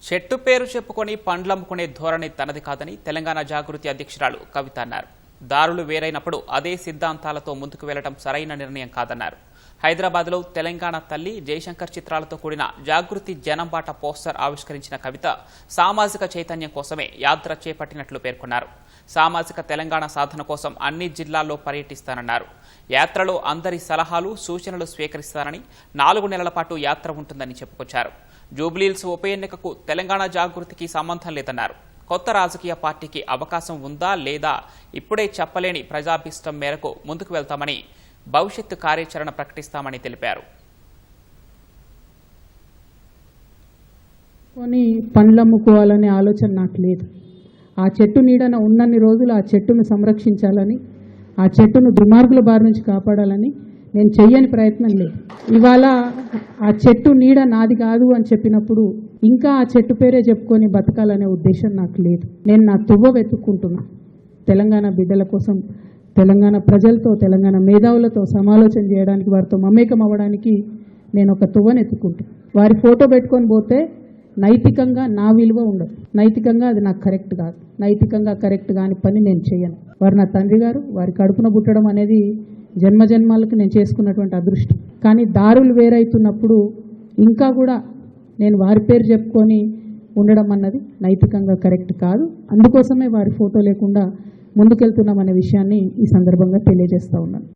చెట్టు పేరు చెప్పుకొని పండ్లమ్ముకునే ధోరణి తనది కాదని తెలంగాణ జాగృతి అధ్యక్షురాలు కవిత అన్నారు. దారులు వేరైనప్పుడు అదే సిద్ధాంతాలతో ముందుకు వెళ్లడం సరైన నిర్ణయం కాదన్నారు. హైదరాబాద్లో తెలంగాణ తల్లి జయశంకర్ చిత్రాలతో కూడిన జాగృతి జనంబాట పోస్టర్ ఆవిష్కరించిన కవిత సామాజిక చైతన్యం కోసమే యాత్ర చేపట్టినట్లు పేర్కొన్నారు. సామాజిక తెలంగాణ సాధన కోసం అన్ని జిల్లాల్లో పర్యటిస్తానన్నారు. యాత్రలో అందరి సలహాలు సూచనలు స్వీకరిస్తానని 4 నెలల పాటు యాత్ర ఉంటుందని చెప్పుకొచ్చారు. జూబ్లీహిల్స్ ఉప ఎన్నికకు తెలంగాణ జాగృతికి సంబంధం లేదన్నారు. కొత్త రాజకీయ పార్టీకి అవకాశం ఉందా లేదా ఇప్పుడే చెప్పలేని ప్రజాభిష్టం మేరకు ముందుకు వెళ్తామని, భవిష్యత్తు కార్యాచరణ ప్రకటిస్తామని తెలిపారు. పండ్లమ్ముకోవాలనే ఆలోచన నాకు లేదు. ఆ చెట్టు నీడన ఉన్నన్ని రోజులు ఆ చెట్టును సంరక్షించాలని, ఆ చెట్టును దుర్మార్గుల బారి నుంచి కాపాడాలని నేను చెయ్యని ప్రయత్నం లేదు. ఇవాళ ఆ చెట్టు నీడ నాది కాదు అని చెప్పినప్పుడు ఇంకా ఆ చెట్టు పేరే చెప్పుకొని బతకాలనే ఉద్దేశం నాకు లేదు. నేను నా తువ్వ వెతుక్కుంటున్నా. తెలంగాణ బిడ్డల కోసం, తెలంగాణ ప్రజలతో, తెలంగాణ మేధావులతో సమాలోచన చేయడానికి, వారితో మమేకం అవ్వడానికి నేను ఒక తువ్వను ఎత్తుకుంటాను. వారి ఫోటో పెట్టుకొని పోతే నైతికంగా నా విలువ ఉండదు. నైతికంగా అది నాకు కరెక్ట్ కాదు. నైతికంగా కరెక్ట్ కాని పని నేను చేయను. వారు నా తండ్రి గారు. వారి కడుపున పుట్టడం అనేది జన్మజన్మాలకు నేను చేసుకున్నటువంటి అదృష్టం. కానీ దారులు వేరైతున్నప్పుడు ఇంకా కూడా నేను వారి పేరు చెప్పుకొని ఉండడం అన్నది నైతికంగా కరెక్ట్ కాదు. అందుకోసమే వారి ఫోటో లేకుండా ముందుకెళ్తున్నామనే విషయాన్ని ఈ సందర్భంగా తెలియజేస్తూ ఉన్నాను.